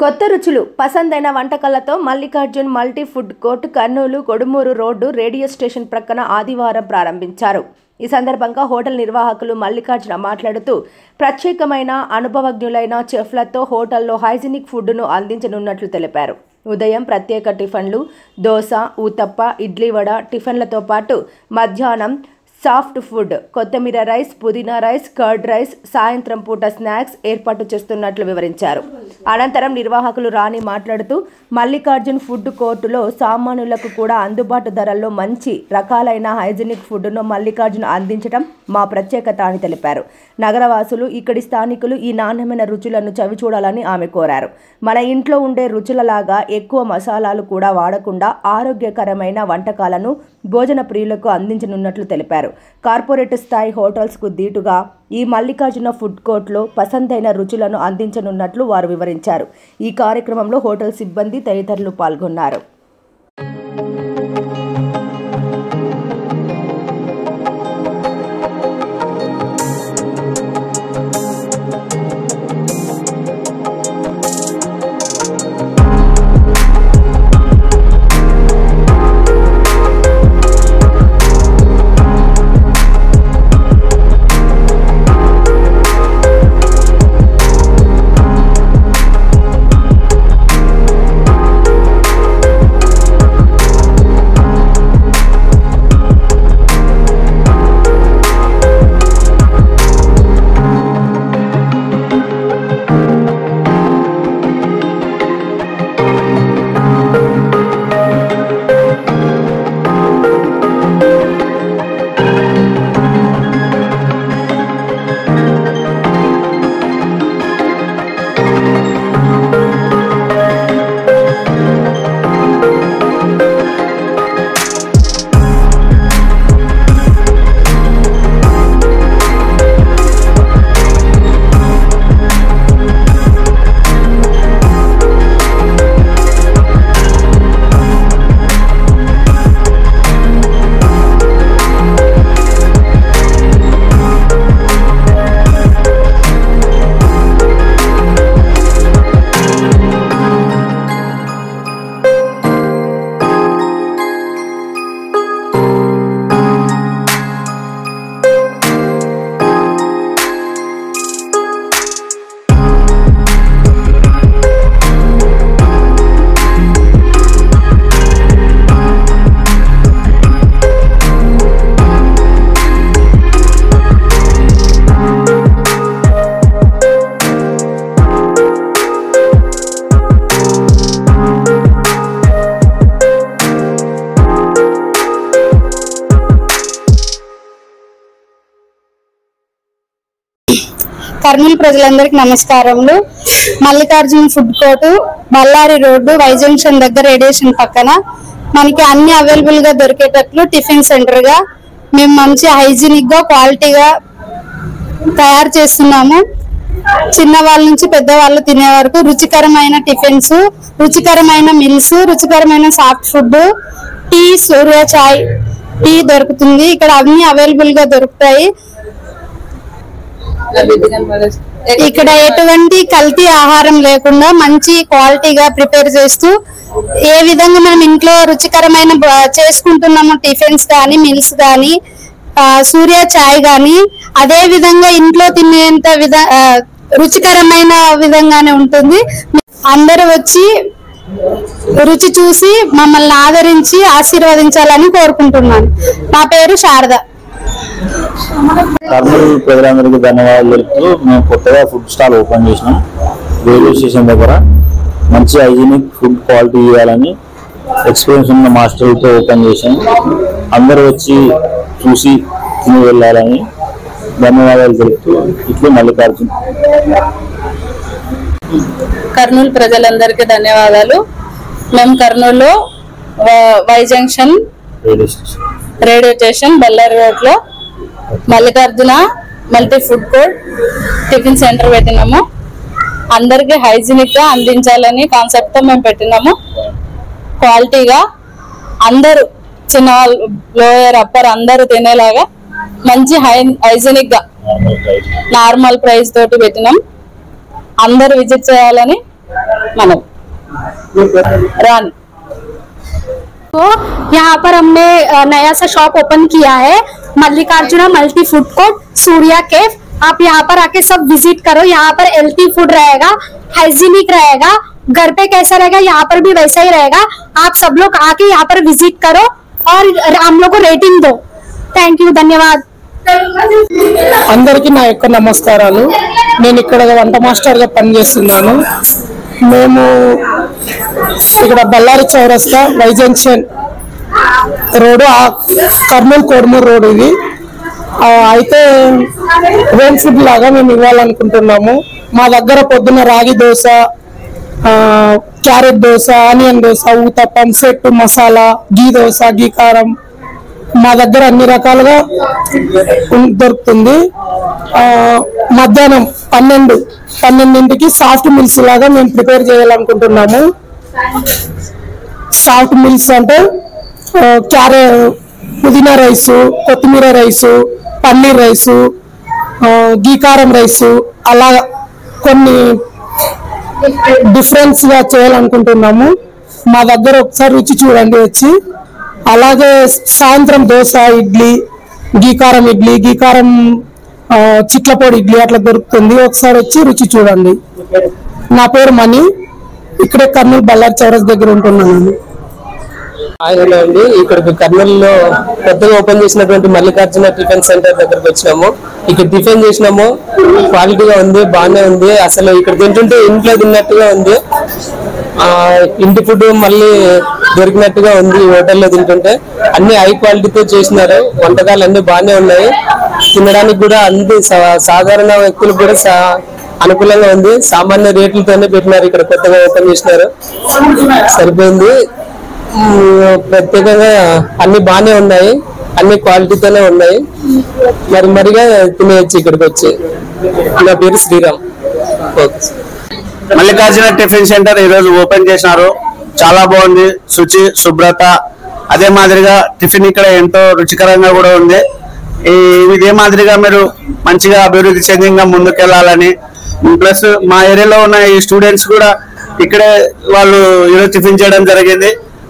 కొత్త రుచులు పసందైన వంటకాలతో Mallikarjun multi food court Kurnool Kodumur road radio station ప్రక్కన ఆదివారం ప్రారంభించారు. ఈ సందర్భంగా హోటల్ నిర్వాహకులు మల్లికార్జున మాట్లాడుతూ ప్రత్యేకమైన అనుభవజ్ఞులైన చెఫ్లతో హోటల్లో హైజీనిక్ ఫుడ్ను అందించనున్నట్లు తెలిపారు. ఉదయం ప్రత్యేక టిఫిన్లు దోశ, ఊతప్ప, ఇడ్లీ వడ టిఫిన్లతో పాటు మధ్యాహ్నం సాఫ్ట్ ఫుడ్, కొత్తిమీర రైస్, పుదీనా రైస్, కర్డ్ రైస్, సాయంత్రం పూట స్నాక్స్ ఏర్పాటు చేస్తున్నట్లు వివరించారు. అనంతరం నిర్వాహకులు రాణి మాట్లాడుతూ మల్లికార్జున్ ఫుడ్ కోర్టులో సామాన్యులకు కూడా అందుబాటు ధరల్లో మంచి రకాలైన హైజీనిక్ ఫుడ్ను మల్లికార్జున్ అందించడం మా ప్రత్యేకత అని తెలిపారు. నగరవాసులు, ఇక్కడి స్థానికులు ఈ నాణ్యమైన రుచులను చవిచూడాలని ఆమె కోరారు. మన ఇంట్లో ఉండే రుచులలాగా ఎక్కువ మసాలాలు కూడా వాడకుండా ఆరోగ్యకరమైన వంటకాలను భోజన ప్రియులకు అందించనున్నట్లు తెలిపారు. కార్పొరేట్ స్థాయి హోటల్స్కు దీటుగా ఈ మల్లికార్జున ఫుడ్ కోర్ట్లో పసందైన రుచులను అందించనున్నట్లు వారు వివరించారు. ఈ కార్యక్రమంలో హోటల్ సిబ్బంది తదితరులు పాల్గొన్నారు. కర్నూలు ప్రజలందరికీ నమస్కారములు. Mallikarjun food court Ballari road Y junction దగ్గర రేడియేషన్ పక్కన మనకి అన్ని అవైలబుల్ గా దొరికేటట్లు టిఫిన్ సెంటర్ గా మేము మంచి హైజీనిక్ గా క్వాలిటీగా తయారు చేస్తున్నాము. చిన్న వాళ్ళ నుంచి పెద్దవాళ్ళు తినే వరకు రుచికరమైన టిఫిన్స్, రుచికరమైన మిల్స్, రుచికరమైన సాఫ్ట్ ఫుడ్, టీ, సూర్య చాయ్ టీ దొరుకుతుంది. ఇక్కడ అన్ని అవైలబుల్ గా దొరుకుతాయి. ఇక్కడ ఎటువంటి కల్తీ ఆహారం లేకుండా మంచి క్వాలిటీగా ప్రిపేర్ చేస్తూ ఏ విధంగా మనం ఇంట్లో రుచికరమైన చేసుకుంటున్నాము టిఫిన్స్ కానీ మిల్స్ కానీ సూర్య చాయ్ కానీ అదే విధంగా ఇంట్లో తినేంత రుచికరమైన విధంగానే ఉంటుంది. అందరూ వచ్చి రుచి చూసి మమ్మల్ని ఆదరించి ఆశీర్వదించాలని కోరుకుంటున్నాను. నా పేరు శారద. కర్నూలు ప్రజలందరికీ ధన్యవాదాలు తెలుపుతూ మేము కొత్తగా ఫుడ్ స్టాల్ ఓపెన్ చేసినాం. రైల్వే స్టేషన్ దగ్గర మంచి హైజీనిక్ ఫుడ్ క్వాలిటీ ఇవ్వాలని ఎక్స్పీరియన్స్ ఉన్న మాస్టర్లతో ఓపెన్ చేసాం. అందరూ వచ్చి చూసి తిని వెళ్ళాలని ధన్యవాదాలు తెలుపుతూ ఇట్లా మల్లికార్జున్. కర్నూలు ప్రజలందరికీ ధన్యవాదాలు. మేము కర్నూలులో Y junction radio station Bellary road లో Mallikarjuna multi food court tiffin centre పెట్టినాము. అందరికి హైజీనిక్ గా అందించాలని కాన్సెప్ట్ తో మేము పెట్టినాము. క్వాలిటీగా అందరూ చిన్నవాళ్ళు లోయర్ అప్పర్ అందరూ తినేలాగా మంచి హైజీనిక్ గా నార్మల్ ప్రైస్ తోటి పెట్టినాం. అందరూ విజిట్ చేయాలని మనం रान तो यहाँ पर हमने नया सा शॉप ओपन किया है, Mallikarjuna multi food court Surya केफ। आप यहाँ पर आके सब विजिट करो। यहाँ पर हेल्थी फूड रहेगा, हाइजीनिक रहेगा, घर पे कैसा रहेगा यहाँ पर भी वैसा ही रहेगा। आप सब लोग आके यहाँ पर विजिट करो और हम लोग को रेटिंग दो। थैंक यू, धन्यवाद। అందరికీ నా యొక్క నమస్కారాలు। నేను ఇక్కడ వంట మాస్టర్గా పనిచేస్తున్నాను। మేము ఇక్కడ బళ్ళారి చౌరస్తా Y junction road Kurnool Kodumuru road ఇది అయితే హోమ్ ఫుడ్ లాగా మేము ఇవ్వాలనుకుంటున్నాము। మా దగ్గర పొద్దున ragi dosa, carrot dosa, onion dosa, uttapam, set masala, ghee dosa, ghee కారం మా దగ్గర అన్ని రకాలుగా దొరుకుతుంది। మధ్యాహ్నం 12ంటికి సాఫ్ట్ మిల్స్ లాగా మేము ప్రిపేర్ చేయాలనుకుంటున్నాము। సాఫ్ట్ మిల్స్ అంటే పుదీనా రైసు, కొత్తిమీర రైసు, పన్నీర్ రైసు, గీకారం రైసు, అలా కొన్ని డిఫరెన్స్ గా చేయాలనుకుంటున్నాము। మా దగ్గర ఒకసారి రుచి చూడండి వచ్చి। అలాగే సాయంత్రం దోశ, ఇడ్లీ, గీకారం ఇడ్లీ, గీకారం చిట్లపొడి ఇడ్లీ అట్లా దొరుకుతుంది। ఒకసారి వచ్చి రుచి చూడండి। నా పేరు మణి, ఇక్కడే కర్నూలు బళ్ళారి చౌరస్ దగ్గర ఉంటున్నాను। హలో అండి, ఇక్కడికి కర్నూలులో కొత్తగా ఓపెన్ చేసినటువంటి మల్లికార్జున టిఫిన్ సెంటర్ దగ్గరకు వచ్చినాము। ఇక్కడ టిఫిన్ చేసినాము, క్వాలిటీగా ఉంది, బాగానే ఉంది। అసలు ఇక్కడ తింటుంటే ఇంట్లో తిన్నట్టుగా ఉంది, ఇంటి ఫుడ్ మళ్ళీ దొరికినట్టుగా ఉంది ఈ హోటల్లో తింటుంటే। అన్ని హై క్వాలిటీతో చేసినారు, వంటకాలు అన్ని బాగానే ఉన్నాయి, తినడానికి కూడా అన్ని సాధారణ వ్యక్తులకు కూడా అనుకూలంగా ఉంది। సామాన్య రేట్లతోనే పెట్టినారు, ఇక్కడ కొత్తగా ఓపెన్ చేసినారు, సరిపోయింది। ప్రత్యేకంగా అన్ని బాగానే ఉన్నాయి, అన్ని క్వాలిటీతోనే ఉన్నాయి, మరిగా తినేయచ్చు ఇక్కడికి వచ్చి। నా పేరు శ్రీరామ్। మల్లికార్జున టిఫిన్ సెంటర్ ఈ రోజు ఓపెన్ చేసినారు, చాలా బాగుంది, శుచి శుభ్రత, అదే మాదిరిగా టిఫిన్ ఇక్కడ ఎంతో రుచికరంగా కూడా ఉంది। ఇదే మాదిరిగా మీరు మంచిగా అభివృద్ధి చెందిగా ముందుకెళ్లాలని, ప్లస్ మా ఏరియాలో ఉన్న ఈ స్టూడెంట్స్ కూడా ఇక్కడే వాళ్ళు ఈరోజు టిఫిన్ చేయడం జరిగింది।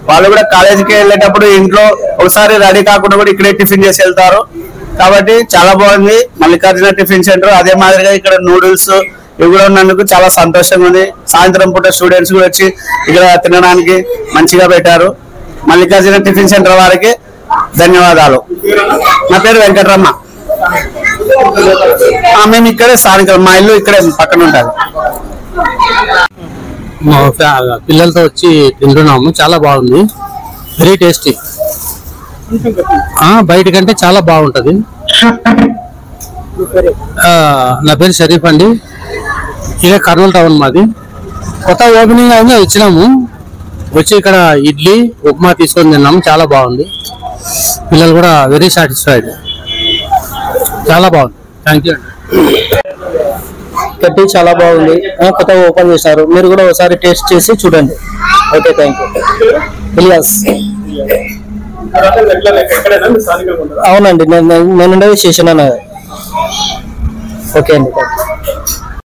వాళ్ళు కూడా కాలేజీకి వెళ్ళేటప్పుడు ఇంట్లో ఒకసారి రెడీ కాకుండా కూడా ఇక్కడే టిఫిన్ చేసి వెళ్తారు, కాబట్టి చాలా బాగుంది మల్లికార్జున టిఫిన్ సెంటర్। అదే మాదిరిగా ఇక్కడ నూడిల్స్ ఇవి కూడా ఉన్నందుకు చాలా సంతోషంగా ఉంది। సాయంత్రం పూట స్టూడెంట్స్ కూడా వచ్చి ఇక్కడ తినడానికి మంచిగా పెట్టారు। మల్లికార్జున టిఫిన్ సెంటర్ వారికి ధన్యవాదాలు। నా పేరు వెంకటరమ్మ, మేము ఇక్కడే స్థానికులు, మా ఇల్లు ఇక్కడే పక్కన ఉంటుంది। పిల్లలతో వచ్చి తింటున్నాము, చాలా బాగుంది, వెరీ టేస్టీ, బయట కంటే చాలా బాగుంటది। నా పేరు షరీఫ్ అండి, ఇదే కర్నూలు టౌన్ మాది। కొత్త ఓపెనింగ్ అయింది, వచ్చినాము, వచ్చి ఇక్కడ ఇడ్లీ ఉప్మా తీసుకొని తిన్నాము, చాలా బాగుంది, పిల్లలు కూడా వెరీ సాటిస్ఫైడ్, చాలా బాగుంది। థ్యాంక్ యూ కట్టి చాలా బాగుంది, కొత్తగా ఓపెన్ చేశారు, మీరు కూడా ఒకసారి టేస్ట్ చేసి చూడండి। Okay, thank you. ఇలియాస్, అవునండి, నేను స్టేషన్ అన్నది। ఓకే అండి।